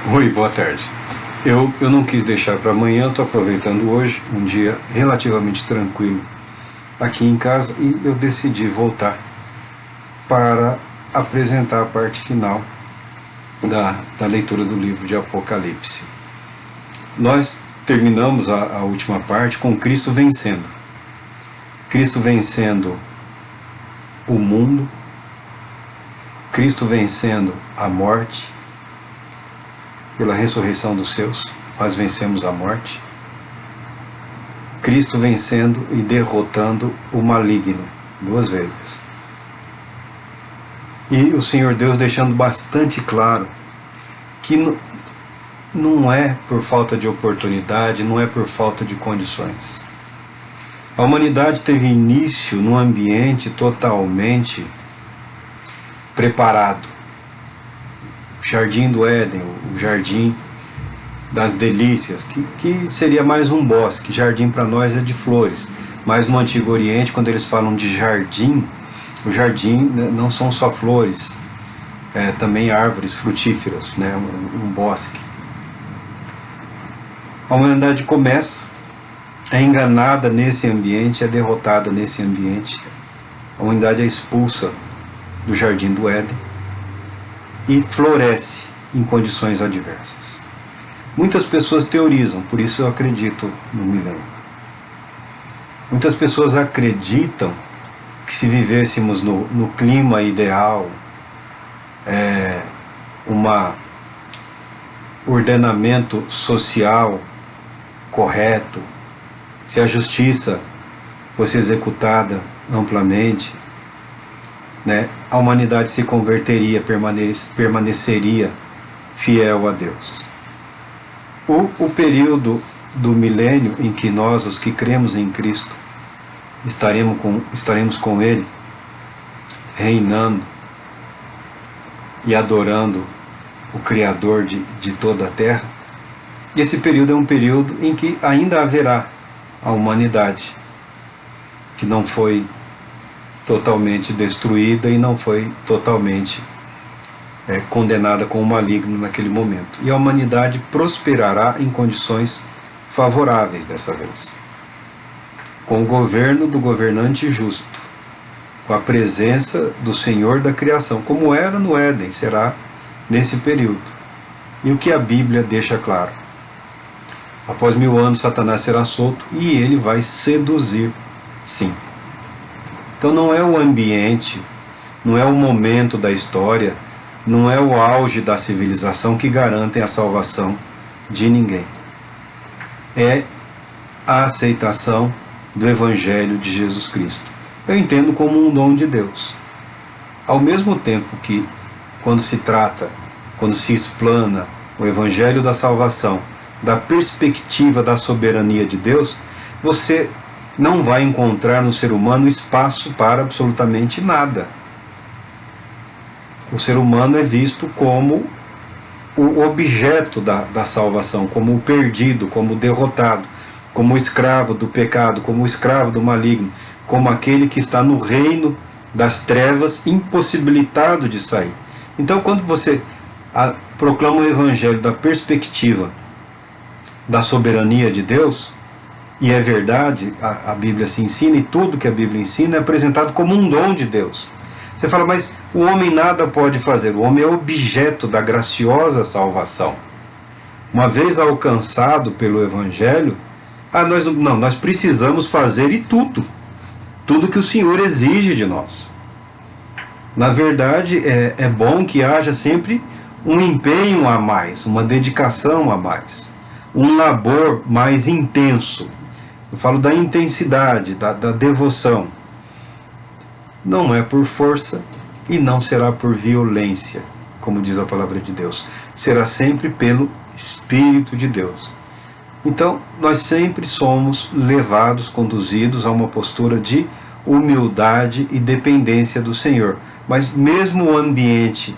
Oi, boa tarde. Eu não quis deixar para amanhã, estou aproveitando hoje, um dia relativamente tranquilo aqui em casa, e eu decidi voltar para apresentar a parte final da leitura do livro de Apocalipse. Nós terminamos a última parte com Cristo vencendo. Cristo vencendo o mundo, Cristo vencendo a morte. Pela ressurreição dos seus, nós vencemos a morte. Cristo vencendo e derrotando o maligno, 2 vezes. E o Senhor Deus deixando bastante claro que não é por falta de oportunidade, não é por falta de condições. A humanidade teve início num ambiente totalmente preparado. O Jardim do Éden, o Jardim das Delícias, que seria mais um bosque. Jardim para nós é de flores, mas no Antigo Oriente, quando eles falam de jardim, o jardim não são só flores, também árvores frutíferas, né? Um bosque. A humanidade começa, é enganada nesse ambiente, é derrotada nesse ambiente. A humanidade é expulsa do Jardim do Éden e floresce em condições adversas. Muitas pessoas teorizam, por isso eu acredito no milênio. Muitas pessoas acreditam que se vivêssemos no clima ideal, um ordenamento social correto, se a justiça fosse executada amplamente, né, a humanidade se converteria, permaneceria fiel a Deus. O período do milênio em que nós, os que cremos em Cristo, estaremos com Ele, reinando e adorando o Criador de toda a terra. Esse período é um período em que ainda haverá a humanidade, que não foi totalmente destruída e não foi totalmente condenada com o maligno naquele momento. E a humanidade prosperará em condições favoráveis dessa vez, com o governo do governante justo, com a presença do Senhor da criação, como era no Éden, será nesse período. E o que a Bíblia deixa claro: após 1000 anos Satanás será solto e ele vai seduzir, sim. Então não é o ambiente, não é o momento da história, não é o auge da civilização que garantem a salvação de ninguém. É a aceitação do Evangelho de Jesus Cristo. Eu entendo como um dom de Deus. Ao mesmo tempo que, quando se explana o Evangelho da salvação, da perspectiva da soberania de Deus, você não vai encontrar no ser humano espaço para absolutamente nada. O ser humano é visto como o objeto da salvação, como o perdido, como o derrotado, como o escravo do pecado, como o escravo do maligno, como aquele que está no reino das trevas, impossibilitado de sair. Então, quando você proclama o Evangelho da perspectiva da soberania de Deus, e é verdade, a Bíblia se ensina, e tudo que a Bíblia ensina é apresentado como um dom de Deus. Você fala, mas o homem nada pode fazer, o homem é objeto da graciosa salvação. Uma vez alcançado pelo Evangelho, nós precisamos fazer e tudo que o Senhor exige de nós. Na verdade, é bom que haja sempre um empenho a mais, uma dedicação a mais, um labor mais intenso. Eu falo da intensidade, da devoção. Não é por força e não será por violência, como diz a palavra de Deus. Será sempre pelo Espírito de Deus. Então, nós sempre somos levados, conduzidos a uma postura de humildade e dependência do Senhor. Mas mesmo o ambiente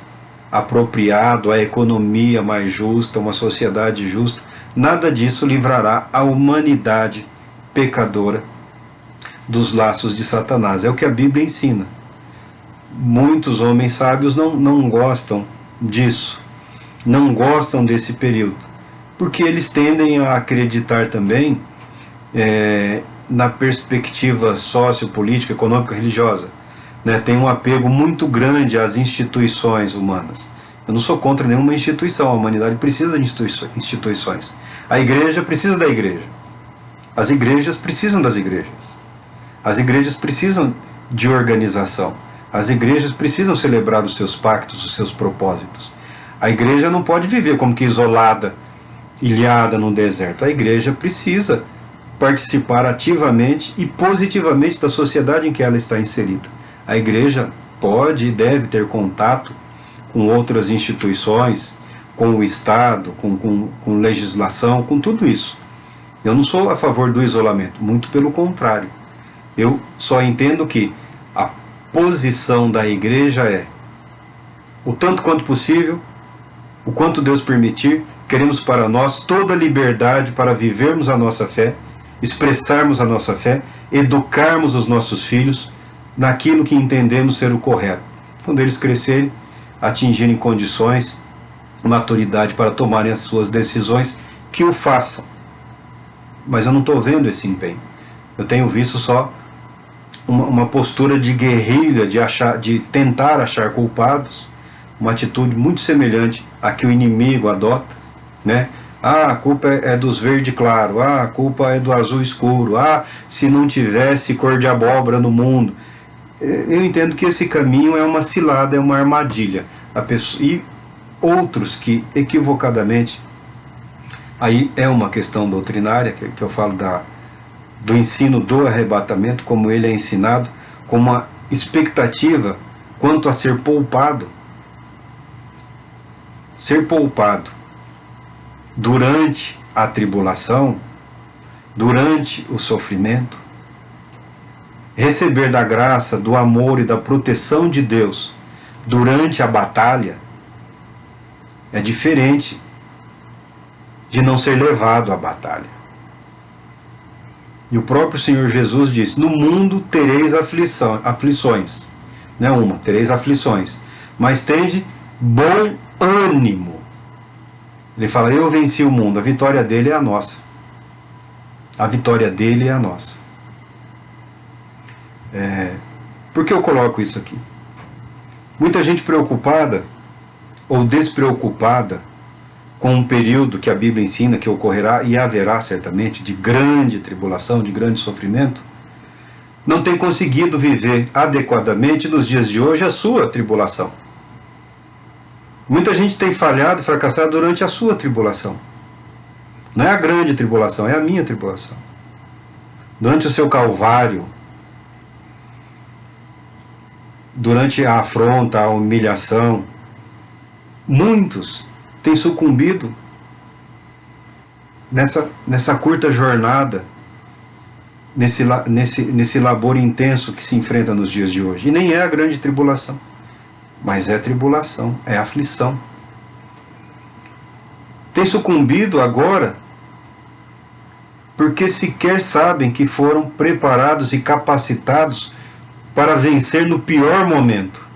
apropriado, a economia mais justa, uma sociedade justa, nada disso livrará a humanidade pecadora dos laços de Satanás. É o que a Bíblia ensina. Muitos homens sábios não gostam disso. não gostam desse período, porque eles tendem a acreditar também na perspectiva sociopolítica, econômica, religiosa, né? Tem um apego muito grande às instituições humanas. Eu não sou contra nenhuma instituição, a humanidade precisa de instituições. A igreja precisa da igreja. As igrejas precisam das igrejas. As igrejas precisam de organização. As igrejas precisam celebrar os seus pactos, os seus propósitos. A igreja não pode viver como que isolada, ilhada no deserto. A igreja precisa participar ativamente e positivamente da sociedade em que ela está inserida. A igreja pode e deve ter contato com outras instituições, com o Estado, com legislação, com tudo isso. Eu não sou a favor do isolamento, muito pelo contrário. Eu só entendo que a posição da igreja é, o tanto quanto possível, o quanto Deus permitir, queremos para nós toda a liberdade para vivermos a nossa fé, expressarmos a nossa fé, educarmos os nossos filhos naquilo que entendemos ser o correto. Quando eles crescerem, atingirem condições, maturidade para tomarem as suas decisões, que o façam. Mas eu não estou vendo esse empenho. Eu tenho visto só uma postura de guerrilha, de tentar achar culpados, uma atitude muito semelhante à que o inimigo adota, né? A culpa é dos verde claro, a culpa é do azul escuro, se não tivesse cor de abóbora no mundo. Eu entendo que esse caminho é uma cilada, é uma armadilha. E outros que equivocadamente, aí é uma questão doutrinária, que eu falo do ensino do arrebatamento, como ele é ensinado, com uma expectativa quanto a ser poupado. Ser poupado durante a tribulação, durante o sofrimento, receber da graça, do amor e da proteção de Deus durante a batalha, é diferente de não ser levado à batalha. E o próprio Senhor Jesus disse, no mundo tereis aflições, não tereis aflições, mas tende bom ânimo. Ele fala, eu venci o mundo, a vitória dele é a nossa. A vitória dele é a nossa. Por que eu coloco isso aqui? Muita gente preocupada ou despreocupada com um período que a Bíblia ensina que ocorrerá e haverá certamente de grande tribulação, de grande sofrimento, não tem conseguido viver adequadamente nos dias de hoje a sua tribulação. Muita gente tem falhado e fracassado durante a sua tribulação. Não é a grande tribulação, é a minha tribulação. Durante o seu calvário, durante a afronta, a humilhação, muitos têm sucumbido nessa curta jornada, nesse labor intenso que se enfrenta nos dias de hoje. E nem é a grande tribulação, mas é tribulação, é aflição. Tem sucumbido agora porque sequer sabem que foram preparados e capacitados para vencer no pior momento.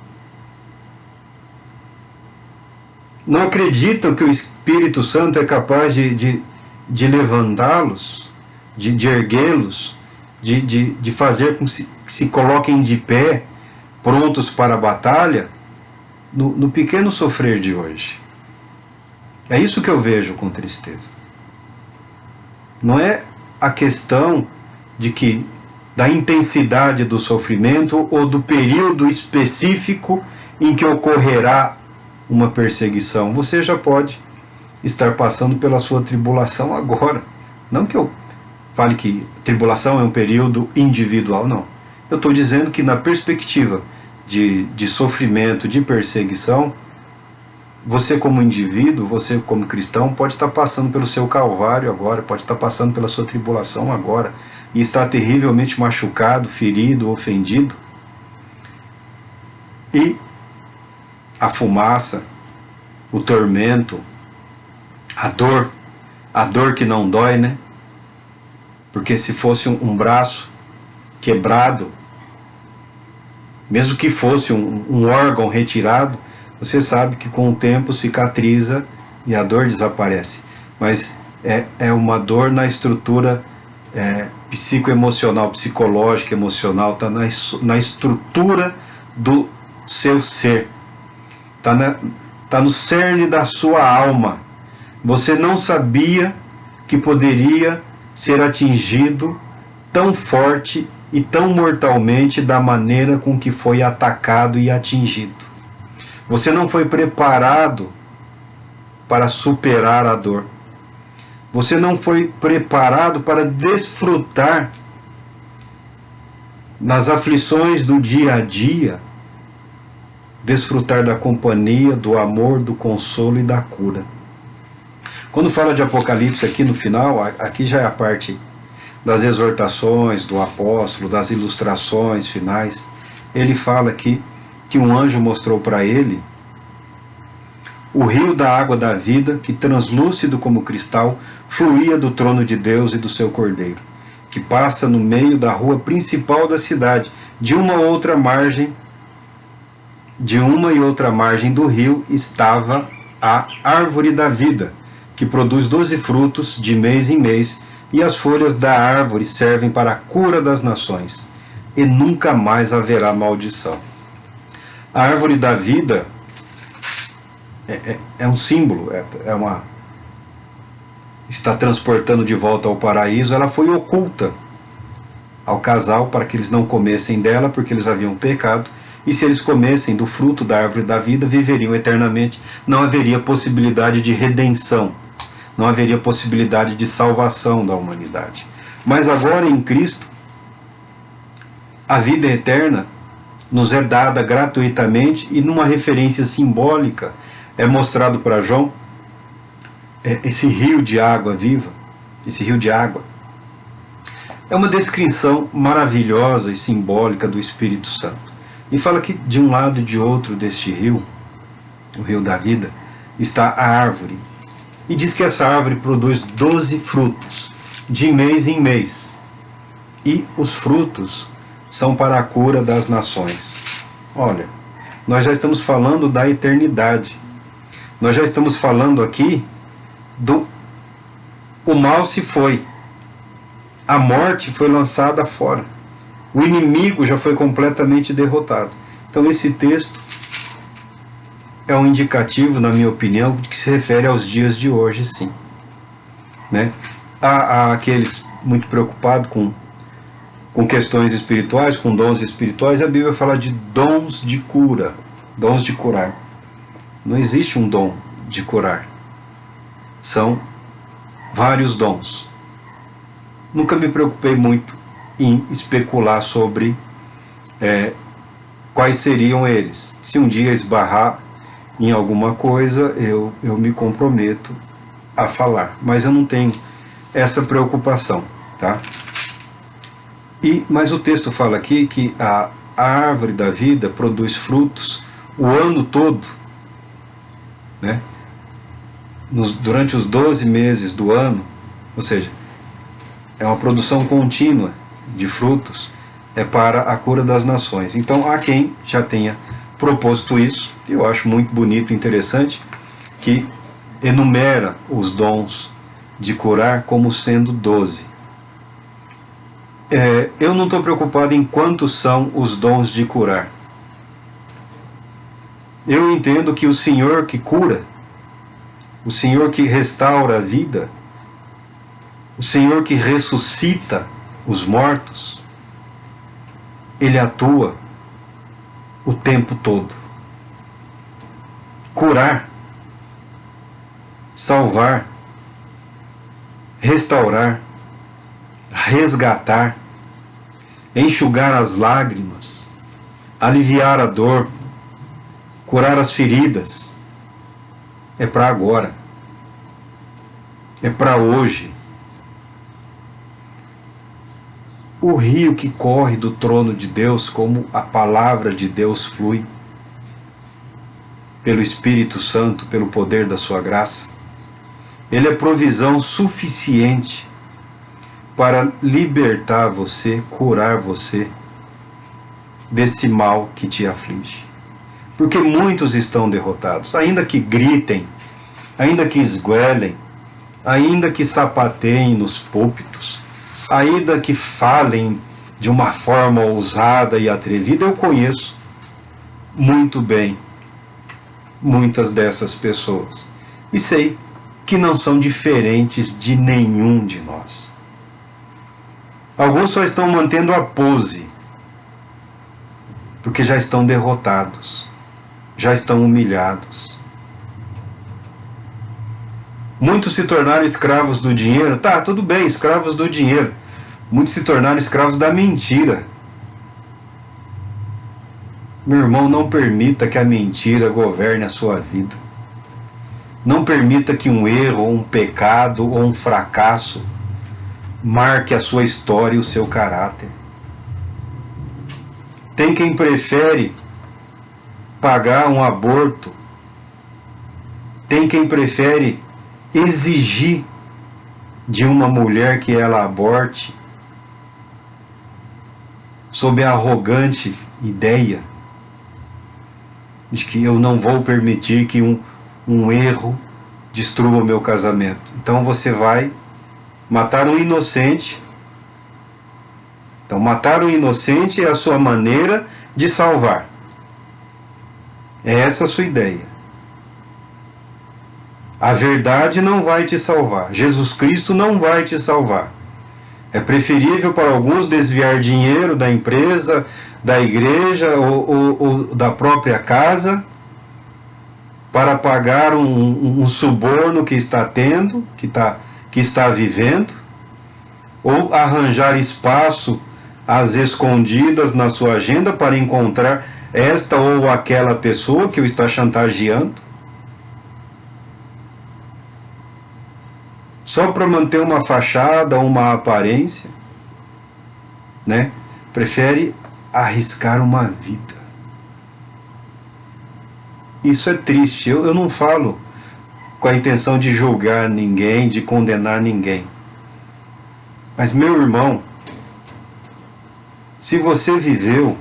Não acreditam que o Espírito Santo é capaz de levantá-los, de erguê-los, de fazer com que se coloquem de pé, prontos para a batalha, no pequeno sofrer de hoje. É isso que eu vejo com tristeza. Não é a questão da intensidade do sofrimento ou do período específico em que ocorrerá uma perseguição. Você já pode estar passando pela sua tribulação agora. Não que eu fale que tribulação é um período individual, não. Eu estou dizendo que na perspectiva de sofrimento, de perseguição, você como indivíduo, você como cristão, pode estar passando pelo seu calvário agora, pode estar passando pela sua tribulação agora, e está terrivelmente machucado, ferido, ofendido. E a fumaça, o tormento, a dor que não dói, né? Porque se fosse um braço quebrado, mesmo que fosse um órgão retirado, você sabe que com o tempo cicatriza e a dor desaparece. Mas é uma dor na estrutura psicoemocional, psicológica, emocional, está na estrutura do seu ser, está no cerne da sua alma. Você não sabia que poderia ser atingido tão forte e tão mortalmente da maneira com que foi atacado e atingido. Você não foi preparado para superar a dor. Você não foi preparado para desfrutar nas aflições do dia a dia, desfrutar da companhia, do amor, do consolo e da cura. Quando fala de Apocalipse aqui no final, aqui já é a parte das exortações do apóstolo, das ilustrações finais. Ele fala aqui que um anjo mostrou para ele o rio da água da vida, que translúcido como cristal, fluía do trono de Deus e do seu Cordeiro, que passa no meio da rua principal da cidade. De uma e outra margem do rio estava a árvore da vida, que produz 12 frutos de mês em mês, e as folhas da árvore servem para a cura das nações, e nunca mais haverá maldição. A árvore da vida é um símbolo, está transportando de volta ao paraíso. Ela foi oculta ao casal para que eles não comessem dela, porque eles haviam pecado, e se eles comessem do fruto da árvore da vida, viveriam eternamente. Não haveria possibilidade de redenção, não haveria possibilidade de salvação da humanidade. Mas agora em Cristo, a vida eterna nos é dada gratuitamente, e numa referência simbólica é mostrado para João esse rio de água viva, esse rio de água. É uma descrição maravilhosa e simbólica do Espírito Santo. E fala que de um lado e de outro deste rio, o rio da vida, está a árvore. E diz que essa árvore produz 12 frutos, de mês em mês. E os frutos são para a cura das nações. Olha, nós já estamos falando da eternidade. Nós já estamos falando aqui o mal se foi. A morte foi lançada fora. O inimigo já foi completamente derrotado. Então esse texto é um indicativo, na minha opinião, de que se refere aos dias de hoje, sim. Né? Há aqueles muito preocupados com questões espirituais, com dons espirituais. A Bíblia fala de dons de cura, dons de curar. Não existe um dom de curar. São vários dons. Nunca me preocupei muito em especular sobre quais seriam eles. Se um dia esbarrar em alguma coisa, eu me comprometo a falar. Mas eu não tenho essa preocupação, tá? Mas o texto fala aqui que a árvore da vida produz frutos o ano todo, né? Durante os 12 meses do ano, ou seja, é uma produção contínua de frutos, é para a cura das nações. Então há quem já tenha proposto isso, e eu acho muito bonito e interessante, que enumera os dons de curar como sendo 12. Eu não estou preocupado em quantos são os dons de curar. Eu entendo que o Senhor que cura, o Senhor que restaura a vida, o Senhor que ressuscita os mortos, Ele atua o tempo todo. Curar, salvar, restaurar, resgatar, enxugar as lágrimas, aliviar a dor, curar as feridas, é para agora, é para hoje. O rio que corre do trono de Deus, como a palavra de Deus flui, pelo Espírito Santo, pelo poder da sua graça, ele é provisão suficiente para libertar você, curar você desse mal que te aflige. Porque muitos estão derrotados, ainda que gritem, ainda que esguelem, ainda que sapateiem nos púlpitos, ainda que falem de uma forma ousada e atrevida. Eu conheço muito bem muitas dessas pessoas e sei que não são diferentes de nenhum de nós. Alguns só estão mantendo a pose, porque já estão derrotados, já estão humilhados. Muitos se tornaram escravos do dinheiro. Tá, tudo bem, escravos do dinheiro. Muitos se tornaram escravos da mentira. Meu irmão, não permita que a mentira governe a sua vida. Não permita que um erro, ou um pecado, ou um fracasso marque a sua história e o seu caráter. Tem quem prefere pagar um aborto. Tem quem prefere exigir de uma mulher que ela aborte, sob a arrogante ideia de que eu não vou permitir que um erro destrua o meu casamento. Então você vai matar um inocente. Então matar um inocente é a sua maneira de salvar. É essa a sua ideia. A verdade não vai te salvar. Jesus Cristo não vai te salvar. É preferível para alguns desviar dinheiro da empresa, da igreja ou da própria casa para pagar um suborno que está tendo, que está vivendo, ou arranjar espaço às escondidas na sua agenda para encontrar esta ou aquela pessoa que o está chantageando, só para manter uma fachada, uma aparência, né? Prefere arriscar uma vida. Isso é triste. Eu não falo com a intenção de julgar ninguém, de condenar ninguém. Mas, meu irmão, se você viveu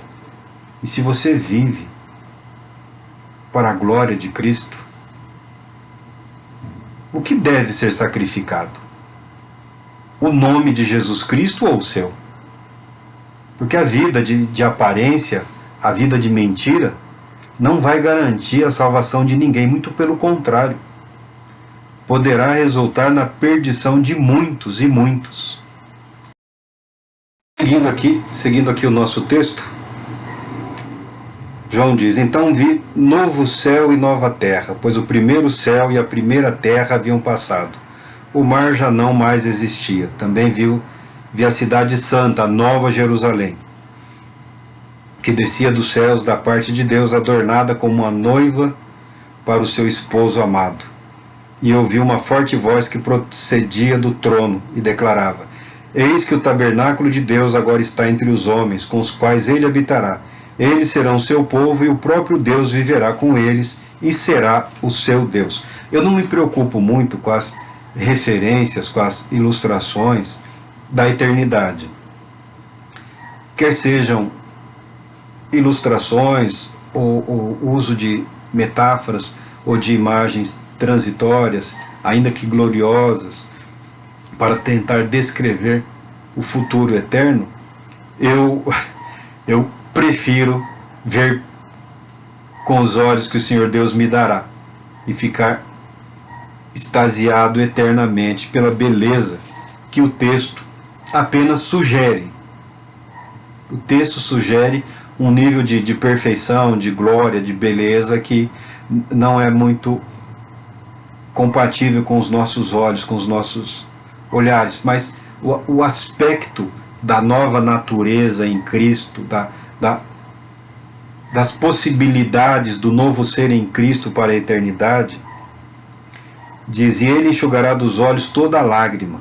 e se você vive para a glória de Cristo, o que deve ser sacrificado? O nome de Jesus Cristo ou o seu? Porque a vida de aparência, a vida de mentira, não vai garantir a salvação de ninguém, muito pelo contrário. Poderá resultar na perdição de muitos e muitos. Seguindo aqui o nosso texto, João diz: então vi novo céu e nova terra, pois o primeiro céu e a primeira terra haviam passado. O mar já não mais existia. Também vi a cidade santa, a nova Jerusalém, que descia dos céus da parte de Deus, adornada como uma noiva para o seu esposo amado. E ouvi uma forte voz que procedia do trono e declarava: eis que o tabernáculo de Deus agora está entre os homens, com os quais ele habitará. Eles serão seu povo e o próprio Deus viverá com eles e será o seu Deus. Eu não me preocupo muito com as referências, com as ilustrações da eternidade. Quer sejam ilustrações ou uso de metáforas ou de imagens transitórias, ainda que gloriosas, para tentar descrever o futuro eterno, eu prefiro ver com os olhos que o Senhor Deus me dará e ficar extasiado eternamente pela beleza que o texto apenas sugere. O texto sugere um nível de perfeição, de glória, de beleza que não é muito compatível com os nossos olhos, com os nossos olhares, mas o aspecto da nova natureza em Cristo, das possibilidades do novo ser em Cristo para a eternidade, diz: e ele enxugará dos olhos toda lágrima,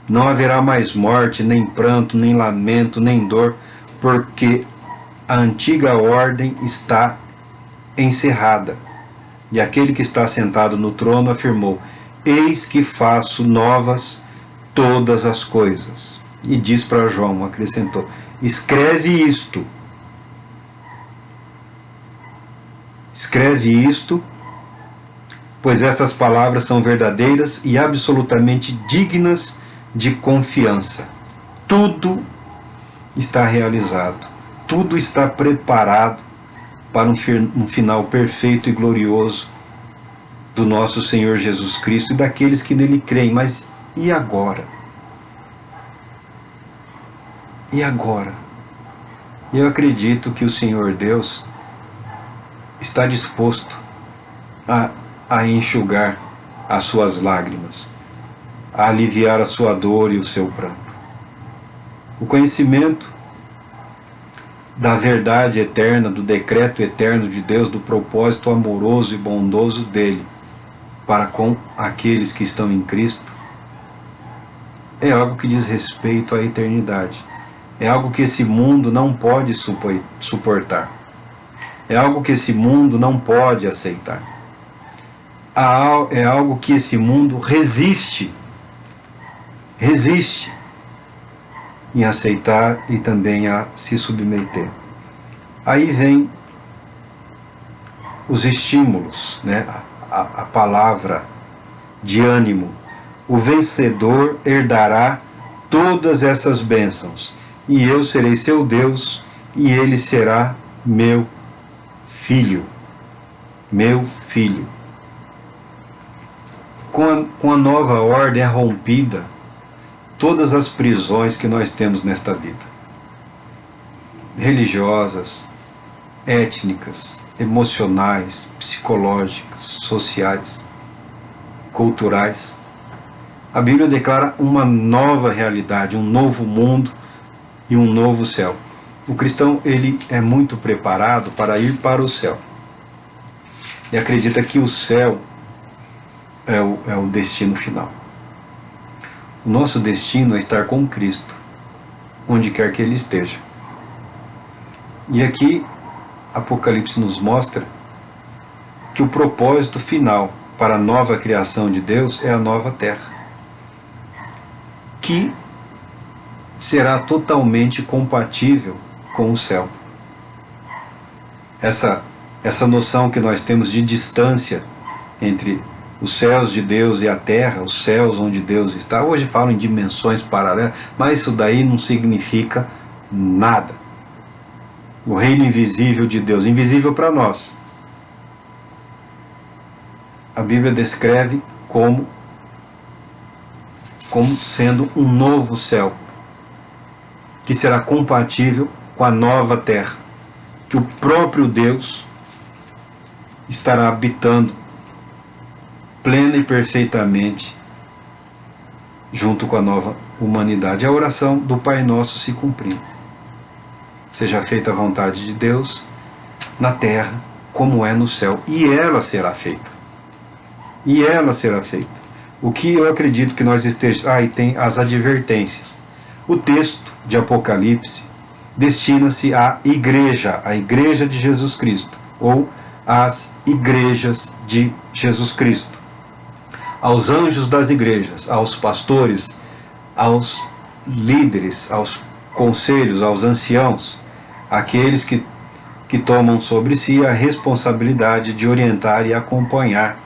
não haverá mais morte, nem pranto, nem lamento, nem dor, porque a antiga ordem está encerrada. E aquele que está sentado no trono afirmou: eis que faço novas todas as coisas. E diz para João, acrescentou: escreve isto. Escreve isto, pois essas palavras são verdadeiras e absolutamente dignas de confiança. Tudo está realizado, tudo está preparado para um final perfeito e glorioso do nosso Senhor Jesus Cristo e daqueles que nele creem. Mas e agora? E agora? Eu acredito que o Senhor Deus está disposto a enxugar as suas lágrimas, a aliviar a sua dor e o seu pranto. O conhecimento da verdade eterna, do decreto eterno de Deus, do propósito amoroso e bondoso dele para com aqueles que estão em Cristo, é algo que diz respeito à eternidade. É algo que esse mundo não pode suportar. É algo que esse mundo não pode aceitar. É algo que esse mundo resiste em aceitar e também a se submeter. Aí vem os estímulos, né? A palavra de ânimo. O vencedor herdará todas essas bênçãos, e eu serei seu Deus, e ele será meu filho. Meu filho. Com a nova ordem é rompida todas as prisões que nós temos nesta vida. Religiosas, étnicas, emocionais, psicológicas, sociais, culturais. A Bíblia declara uma nova realidade, um novo mundo e um novo céu. O cristão, ele é muito preparado para ir para o céu. E acredita que o céu é o destino final. O nosso destino é estar com Cristo, onde quer que Ele esteja. E aqui, Apocalipse nos mostra que o propósito final para a nova criação de Deus é a nova terra, que será totalmente compatível com o céu. Essa noção que nós temos de distância entre os céus de Deus e a terra, os céus onde Deus está, hoje falam em dimensões paralelas, mas isso daí não significa nada. O reino invisível de Deus, invisível para nós, a Bíblia descreve como sendo um novo céu, que será compatível com a nova terra, que o próprio Deus estará habitando plena e perfeitamente junto com a nova humanidade. A oração do Pai Nosso se cumprindo. Seja feita a vontade de Deus na terra como é no céu, e ela será feita. E ela será feita. O que eu acredito que nós estejamos... e tem as advertências. O texto de Apocalipse destina-se à igreja, a igreja de Jesus Cristo, ou às igrejas de Jesus Cristo, aos anjos das igrejas, aos pastores, aos líderes, aos conselhos, aos anciãos, aqueles que tomam sobre si a responsabilidade de orientar e acompanhar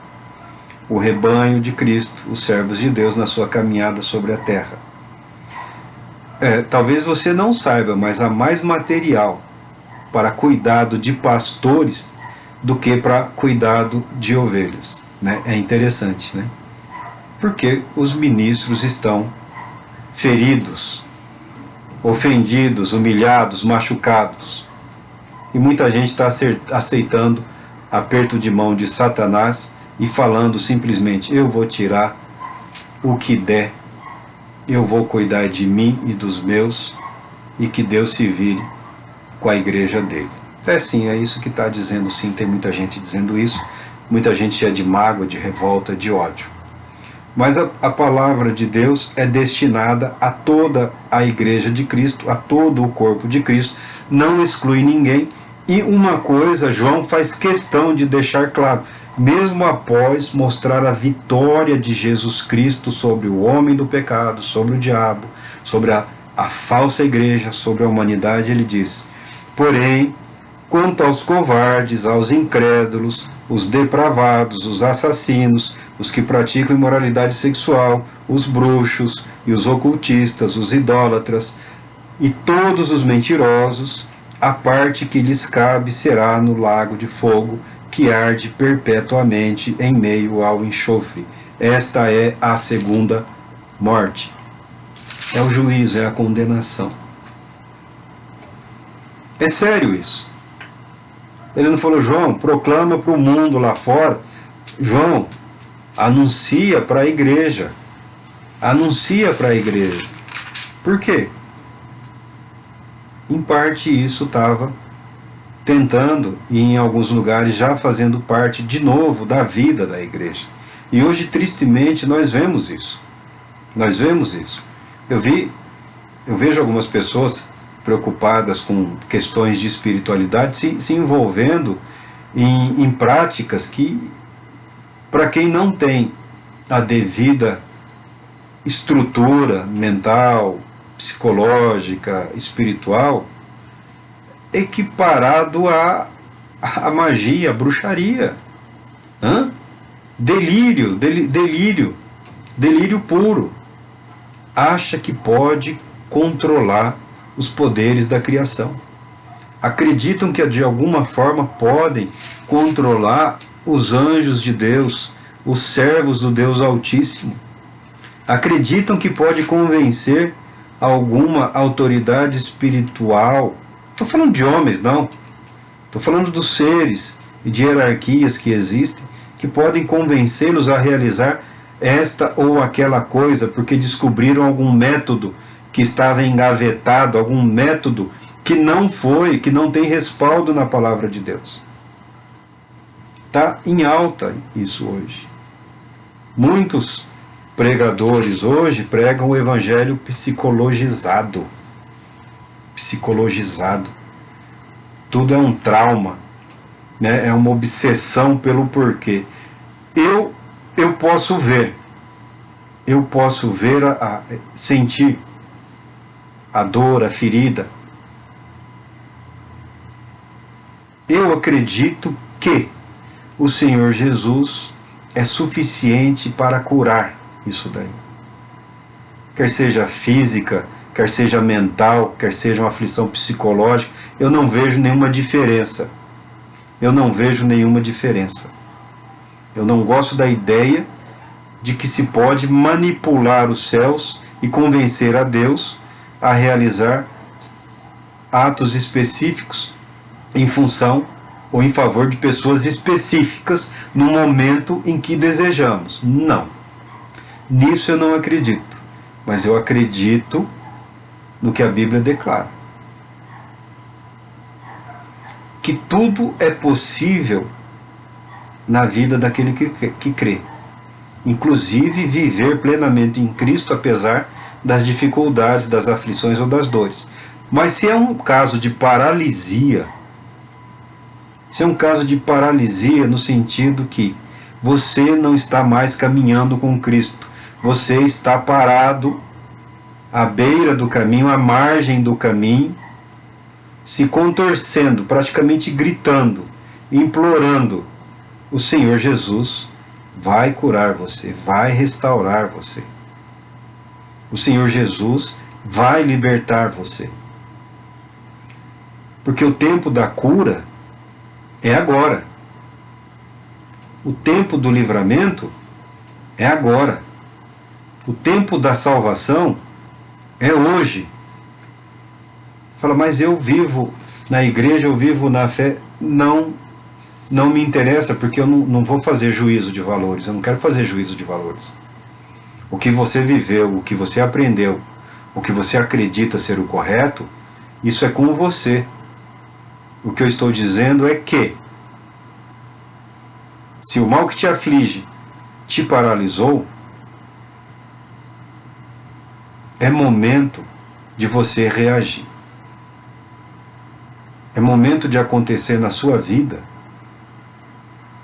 o rebanho de Cristo, os servos de Deus, na sua caminhada sobre a terra. Talvez você não saiba, mas há mais material para cuidado de pastores do que para cuidado de ovelhas, né? É interessante, né? Porque os ministros estão feridos, ofendidos, humilhados, machucados. E muita gente está aceitando aperto de mão de Satanás e falando simplesmente: eu vou tirar o que der, eu vou cuidar de mim e dos meus, e que Deus se vire com a igreja dele. Sim, é isso que está dizendo, sim, tem muita gente dizendo isso, muita gente é de mágoa, de revolta, de ódio. Mas a palavra de Deus é destinada a toda a igreja de Cristo, a todo o corpo de Cristo, não exclui ninguém. E uma coisa João faz questão de deixar claro: mesmo após mostrar a vitória de Jesus Cristo sobre o homem do pecado, sobre o diabo, sobre a falsa igreja, sobre a humanidade, ele diz: porém, quanto aos covardes, aos incrédulos, os depravados, os assassinos, os que praticam imoralidade sexual, os bruxos e os ocultistas, os idólatras e todos os mentirosos, a parte que lhes cabe será no lago de fogo, que arde perpetuamente em meio ao enxofre. Esta é a segunda morte. É o juízo, é a condenação. É sério isso. Ele não falou, João, proclama para o mundo lá fora. João, anuncia para a igreja. Anuncia para a igreja. Por quê? Em parte isso estava tentando, e em alguns lugares já fazendo parte de novo da vida da igreja. E hoje, tristemente, nós vemos isso. Nós vemos isso. Eu vejo algumas pessoas preocupadas com questões de espiritualidade se envolvendo em práticas que, para quem não tem a devida estrutura mental, psicológica, espiritual, equiparado à magia, à bruxaria. Delírio puro. Acha que pode controlar os poderes da criação. Acreditam que de alguma forma podem controlar os anjos de Deus, os servos do Deus Altíssimo. Acreditam que pode convencer alguma autoridade espiritual. Estou falando de homens, não. Estou falando dos seres e de hierarquias que existem, que podem convencê-los a realizar esta ou aquela coisa, porque descobriram algum método que estava engavetado, algum método que não tem respaldo na palavra de Deus. Está em alta isso hoje. Muitos pregadores hoje pregam o evangelho psicologizado. Psicologizado. Tudo é um trauma, né? É uma obsessão pelo porquê. Eu posso ver, sentir a dor, a ferida. Eu acredito que o Senhor Jesus é suficiente para curar isso daí. Quer seja física, quer seja mental, quer seja uma aflição psicológica, eu não vejo nenhuma diferença. Eu não vejo nenhuma diferença. Eu não gosto da ideia de que se pode manipular os céus e convencer a Deus a realizar atos específicos em função ou em favor de pessoas específicas no momento em que desejamos. Não. Nisso eu não acredito. Mas eu acredito no que a Bíblia declara. Que tudo é possível na vida daquele que crê. Inclusive viver plenamente em Cristo, apesar das dificuldades, das aflições ou das dores. Mas se é um caso de paralisia, no sentido que você não está mais caminhando com Cristo, você está parado à beira do caminho, à margem do caminho, se contorcendo, praticamente gritando, implorando, o Senhor Jesus vai curar você, vai restaurar você. O Senhor Jesus vai libertar você. Porque o tempo da cura é agora. O tempo do livramento é agora. O tempo da salvação é hoje. Fala, mas eu vivo na igreja, eu vivo na fé. Não me interessa, porque eu não vou fazer juízo de valores. Eu não quero fazer juízo de valores. O que você viveu, o que você aprendeu, o que você acredita ser o correto, isso é com você. O que eu estou dizendo é que, se o mal que te aflige te paralisou, é momento de você reagir. É momento de acontecer na sua vida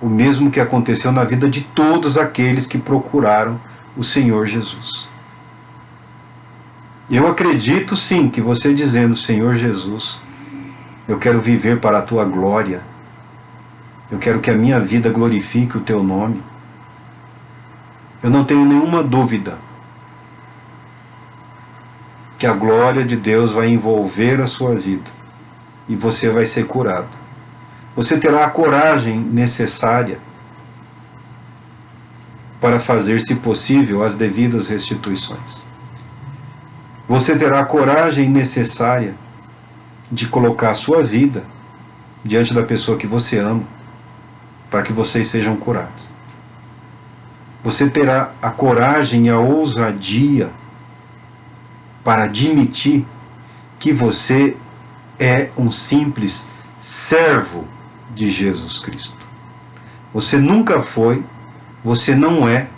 o mesmo que aconteceu na vida de todos aqueles que procuraram o Senhor Jesus. Eu acredito sim que você dizendo Senhor Jesus, Eu quero viver para a tua glória. Eu quero que a minha vida glorifique o teu nome. Eu não tenho nenhuma dúvida que a glória de Deus vai envolver a sua vida e você vai ser curado. Você terá a coragem necessária para fazer, se possível, as devidas restituições. Você terá a coragem necessária de colocar a sua vida diante da pessoa que você ama, para que vocês sejam curados. Você terá a coragem e a ousadia para admitir que você é um simples servo de Jesus Cristo. Você nunca foi, você não é,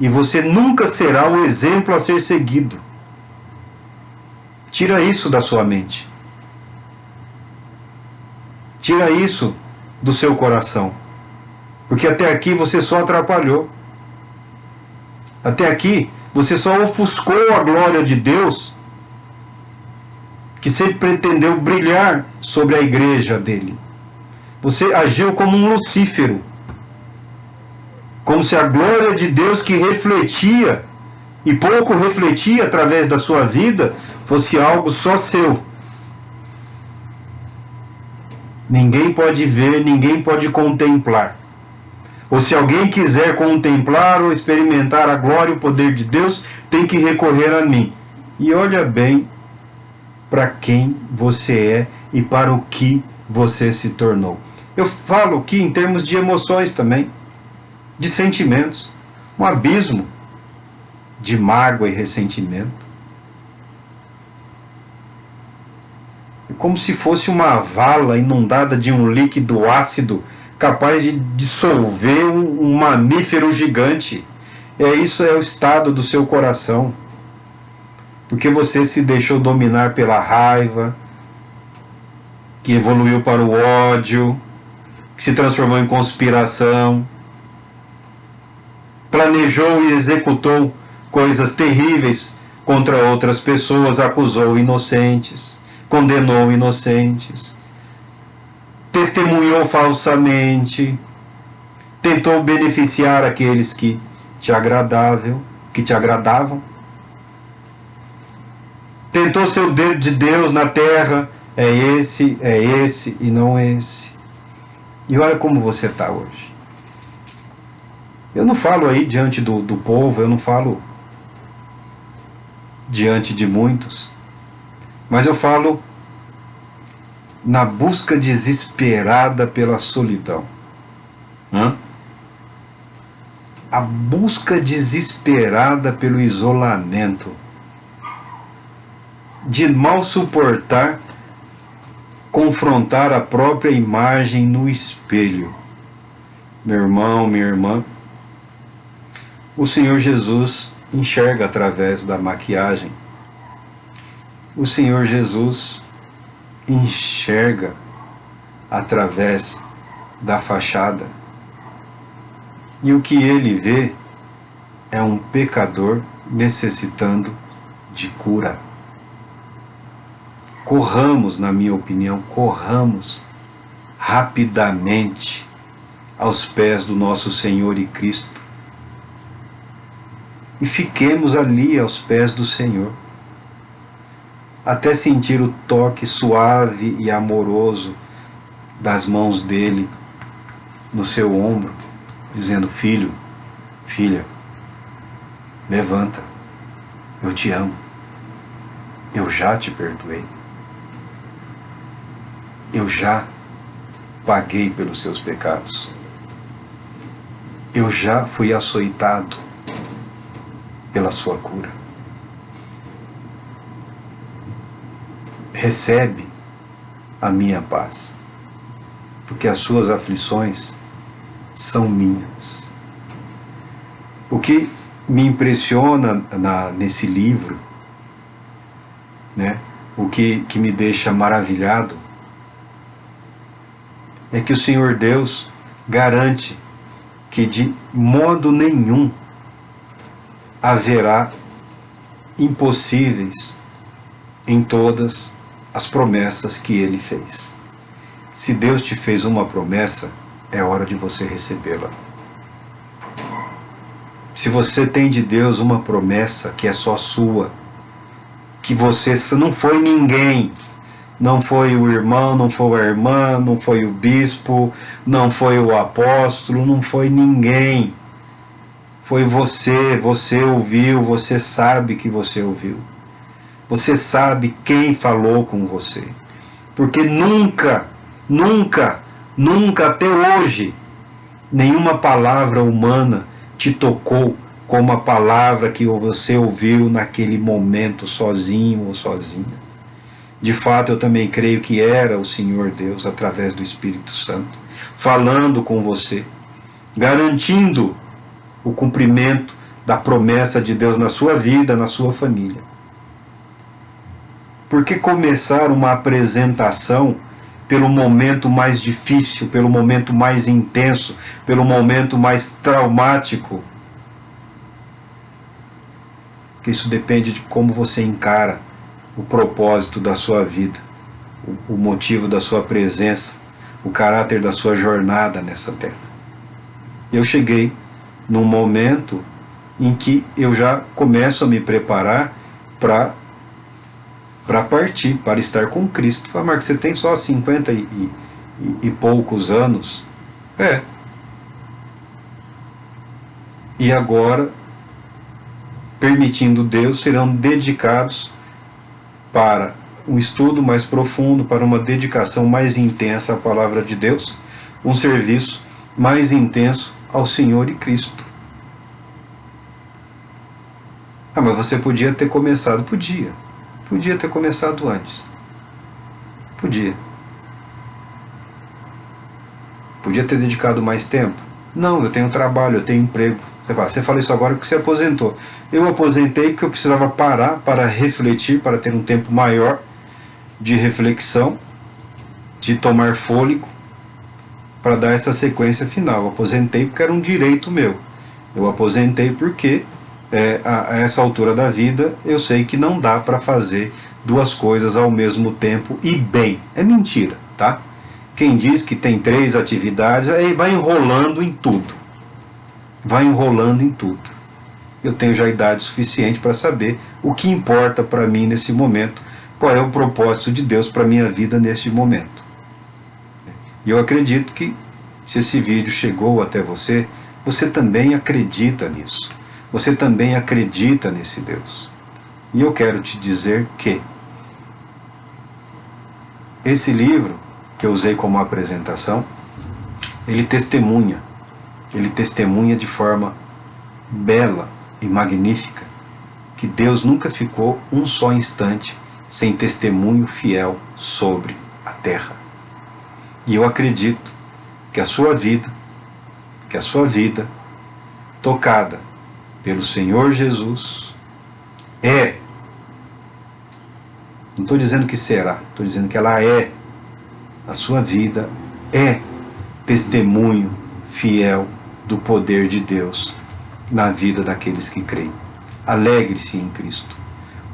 e você nunca será o exemplo a ser seguido. Tira isso da sua mente. Tira isso do seu coração. Porque até aqui você só atrapalhou. Até aqui você só ofuscou a glória de Deus, que sempre pretendeu brilhar sobre a igreja dele. Você agiu como um Lucífero, como se a glória de Deus, que refletia e pouco refletia através da sua vida, fosse algo só seu. Ninguém pode ver, ninguém pode contemplar. Ou se alguém quiser contemplar ou experimentar a glória e o poder de Deus, tem que recorrer a mim. E olha bem para quem você é e para o que você se tornou. Eu falo aqui em termos de emoções também, de sentimentos. Um abismo de mágoa e ressentimento. É como se fosse uma vala inundada de um líquido ácido capaz de dissolver um mamífero gigante. Isso é o estado do seu coração. Porque você se deixou dominar pela raiva, que evoluiu para o ódio, que se transformou em conspiração, planejou e executou coisas terríveis contra outras pessoas, acusou inocentes, condenou inocentes, testemunhou falsamente, tentou beneficiar aqueles que te agradavam, tentou ser o dedo de Deus na terra, é esse e não esse. E olha como você está hoje. Eu não falo aí diante do povo, eu não falo diante de muitos, mas eu falo na busca desesperada pela solidão. A busca desesperada pelo isolamento, de mal suportar confrontar a própria imagem no espelho. Meu irmão, minha irmã, o Senhor Jesus enxerga através da maquiagem. O Senhor Jesus enxerga através da fachada. E o que ele vê é um pecador necessitando de cura. Corramos, na minha opinião, corramos rapidamente aos pés do nosso Senhor e Cristo. E fiquemos ali aos pés do Senhor, até sentir o toque suave e amoroso das mãos dele no seu ombro, dizendo: filho, filha, levanta, eu te amo, eu já te perdoei, eu já paguei pelos seus pecados, eu já fui açoitado pela sua cura. Recebe a minha paz, porque as suas aflições são minhas. O que me impressiona nesse livro, né, o que me deixa maravilhado, é que o Senhor Deus garante que de modo nenhum haverá impossíveis em todas as promessas que ele fez. Se Deus te fez uma promessa, é hora de você recebê-la. Se você tem de Deus uma promessa que é só sua, que você não foi ninguém, não foi o irmão, não foi a irmã, não foi o bispo, não foi o apóstolo, não foi ninguém. Foi você, você ouviu, você sabe que você ouviu. Você sabe quem falou com você. Porque nunca, nunca, nunca até hoje, nenhuma palavra humana te tocou como a palavra que você ouviu naquele momento sozinho ou sozinha. De fato, eu também creio que era o Senhor Deus, através do Espírito Santo, falando com você, garantindo o cumprimento da promessa de Deus na sua vida, na sua família. Por que começar uma apresentação pelo momento mais difícil, pelo momento mais intenso, pelo momento mais traumático? Porque isso depende de como você encara o propósito da sua vida, o motivo da sua presença, o caráter da sua jornada nessa terra. Eu cheguei num momento em que eu já começo a me preparar para partir, para estar com Cristo. Fala, Marcos, você tem só 50 e poucos anos? É. E agora, permitindo Deus, serão dedicados para um estudo mais profundo, para uma dedicação mais intensa à palavra de Deus, um serviço mais intenso ao Senhor e Cristo. Ah, mas você podia ter começado. Podia ter começado antes. Podia ter dedicado mais tempo. Não, eu tenho trabalho, eu tenho emprego. Você fala isso agora porque você aposentou. Eu aposentei porque eu precisava parar para refletir, para ter um tempo maior de reflexão, de tomar fôlego, para dar essa sequência final. Eu aposentei porque era um direito meu. Eu aposentei porque, a essa altura da vida, eu sei que não dá para fazer duas coisas ao mesmo tempo e bem. É mentira, tá? Quem diz que tem 3 atividades, aí vai enrolando em tudo. Vai enrolando em tudo. Eu tenho já idade suficiente para saber o que importa para mim nesse momento, qual é o propósito de Deus para a minha vida neste momento. E eu acredito que, se esse vídeo chegou até você, você também acredita nisso. Você também acredita nesse Deus. E eu quero te dizer que esse livro, que eu usei como apresentação, ele testemunha de forma bela e magnífica que Deus nunca ficou um só instante sem testemunho fiel sobre a terra. E eu acredito que a sua vida, tocada pelo Senhor Jesus, não estou dizendo que será, estou dizendo que ela a sua vida é testemunho fiel do poder de Deus na vida daqueles que creem. Alegre-se em Cristo.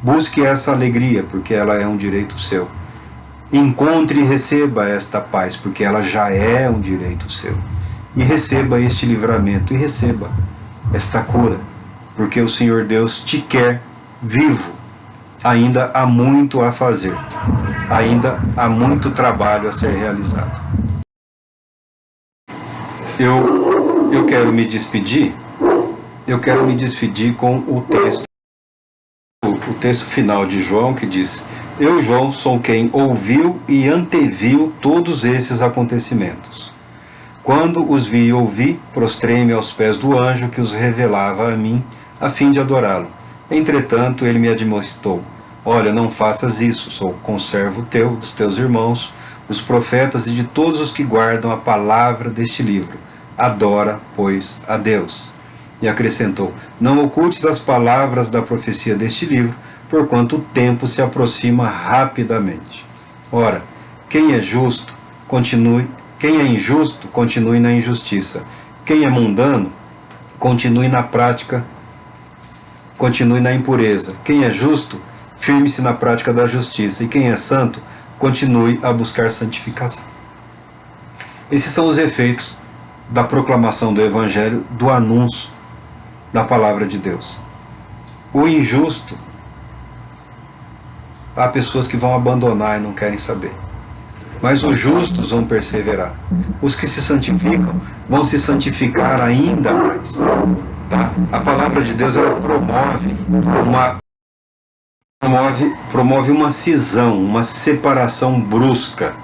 Busque essa alegria, porque ela é um direito seu. Encontre e receba esta paz, porque ela já é um direito seu. E receba este livramento, e receba esta cura, porque o Senhor Deus te quer vivo. Ainda há muito a fazer. Ainda há muito trabalho a ser realizado. Eu quero me despedir. Eu quero me despedir com o texto final de João, que diz: Eu, João, sou quem ouviu e anteviu todos esses acontecimentos. Quando os vi e ouvi, prostrei-me aos pés do anjo que os revelava a mim, a fim de adorá-lo. Entretanto, ele me admoestou: Olha, não faças isso, sou conservo teu, dos teus irmãos, os profetas e de todos os que guardam a palavra deste livro. Adora, pois, a Deus. E acrescentou: Não ocultes as palavras da profecia deste livro, porquanto o tempo se aproxima rapidamente. Ora, quem é injusto, continue na injustiça. Quem é mundano, continue na prática, continue na impureza. Quem é justo, firme-se na prática da justiça. E quem é santo, continue a buscar santificação. Esses são os efeitos da proclamação do Evangelho, do anúncio da palavra de Deus. O injusto, há pessoas que vão abandonar e não querem saber. Mas os justos vão perseverar. Os que se santificam vão se santificar ainda mais. Tá? A palavra de Deus, ela promove uma cisão, uma separação brusca.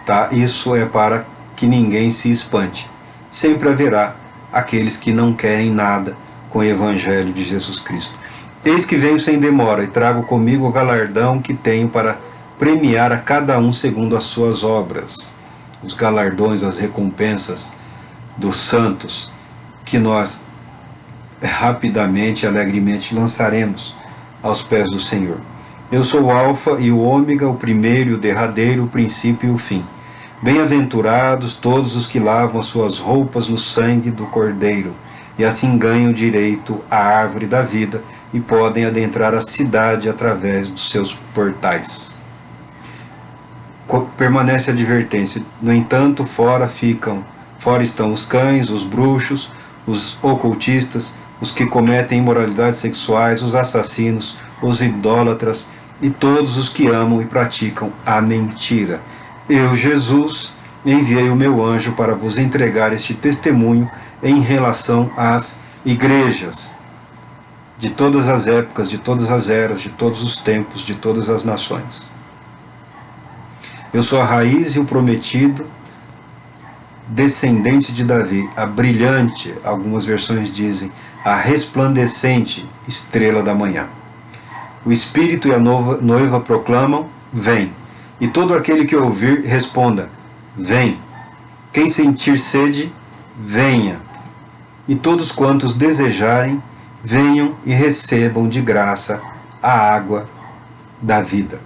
Tá? Isso é para que ninguém se espante. Sempre haverá aqueles que não querem nada com o Evangelho de Jesus Cristo. Eis que venho sem demora e trago comigo o galardão que tenho para premiar a cada um segundo as suas obras. Os galardões, as recompensas dos santos, que nós rapidamente e alegremente lançaremos aos pés do Senhor. Eu sou o Alfa e o Ômega, o primeiro e o derradeiro, o princípio e o fim. Bem-aventurados todos os que lavam as suas roupas no sangue do Cordeiro, e assim ganham direito à árvore da vida e podem adentrar a cidade através dos seus portais. Permanece a advertência. No entanto, fora estão os cães, os bruxos, os ocultistas, os que cometem imoralidades sexuais, os assassinos, os idólatras e todos os que amam e praticam a mentira. Eu, Jesus, enviei o meu anjo para vos entregar este testemunho em relação às igrejas de todas as épocas, de todas as eras, de todos os tempos, de todas as nações. Eu sou a raiz e o prometido, descendente de Davi, a brilhante, algumas versões dizem, a resplandecente estrela da manhã. O Espírito e a noiva proclamam, vem. E todo aquele que ouvir, responda, vem. Quem sentir sede, venha. E todos quantos desejarem, venham e recebam de graça a água da vida.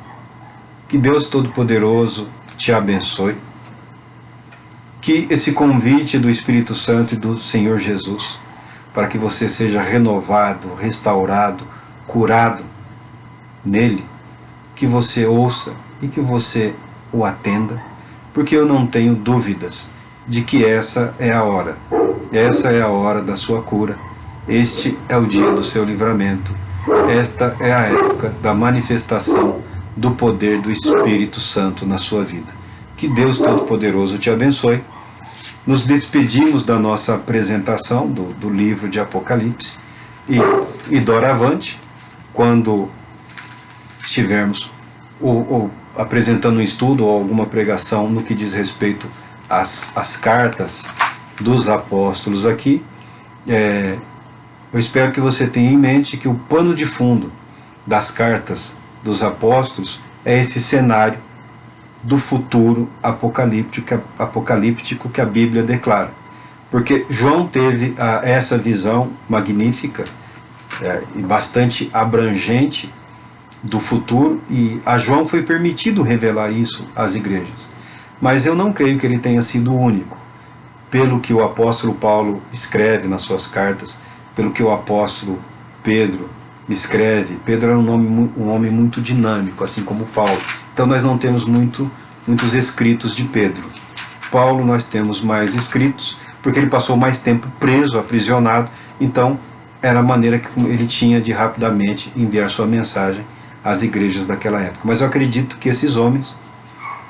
Que Deus Todo-Poderoso te abençoe. Que esse convite do Espírito Santo e do Senhor Jesus, para que você seja renovado, restaurado, curado nele, que você ouça e que você o atenda, porque eu não tenho dúvidas de que essa é a hora. Essa é a hora da sua cura. Este é o dia do seu livramento. Esta é a época da manifestação do poder do Espírito Santo na sua vida. Que Deus Todo-Poderoso te abençoe. Nos despedimos da nossa apresentação do livro de Apocalipse e doravante, quando estivermos apresentando um estudo ou alguma pregação no que diz respeito às cartas dos apóstolos aqui, eu espero que você tenha em mente que o pano de fundo das cartas dos apóstolos é esse cenário do futuro apocalíptico que a Bíblia declara. Porque João teve essa visão magnífica e bastante abrangente do futuro, e a João foi permitido revelar isso às igrejas. Mas eu não creio que ele tenha sido o único. Pelo que o apóstolo Paulo escreve nas suas cartas, pelo que o apóstolo Pedro escreve, Pedro era um homem muito dinâmico, assim como Paulo. Então nós não temos muitos escritos de Pedro. Paulo nós temos mais escritos, porque ele passou mais tempo preso, aprisionado, então era a maneira que ele tinha de rapidamente enviar sua mensagem às igrejas daquela época. Mas eu acredito que esses homens,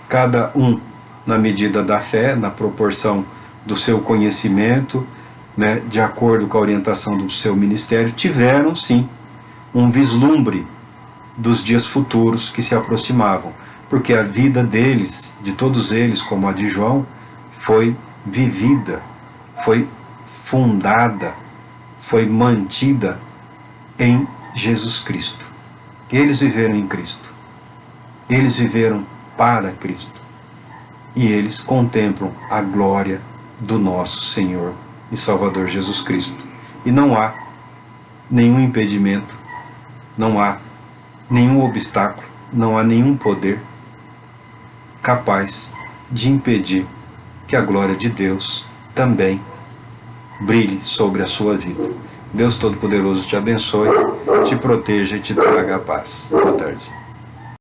cada um na medida da fé, na proporção do seu conhecimento, né, de acordo com a orientação do seu ministério, tiveram sim um vislumbre dos dias futuros que se aproximavam, porque a vida deles, de todos eles, como a de João, foi vivida, foi fundada, foi mantida em Jesus Cristo. Eles viveram em Cristo, eles viveram para Cristo, e eles contemplam a glória do nosso Senhor e Salvador Jesus Cristo. E não há nenhum impedimento, não há nenhum obstáculo, não há nenhum poder capaz de impedir que a glória de Deus também brilhe sobre a sua vida. Deus Todo-Poderoso te abençoe, te proteja e te traga a paz. Boa tarde.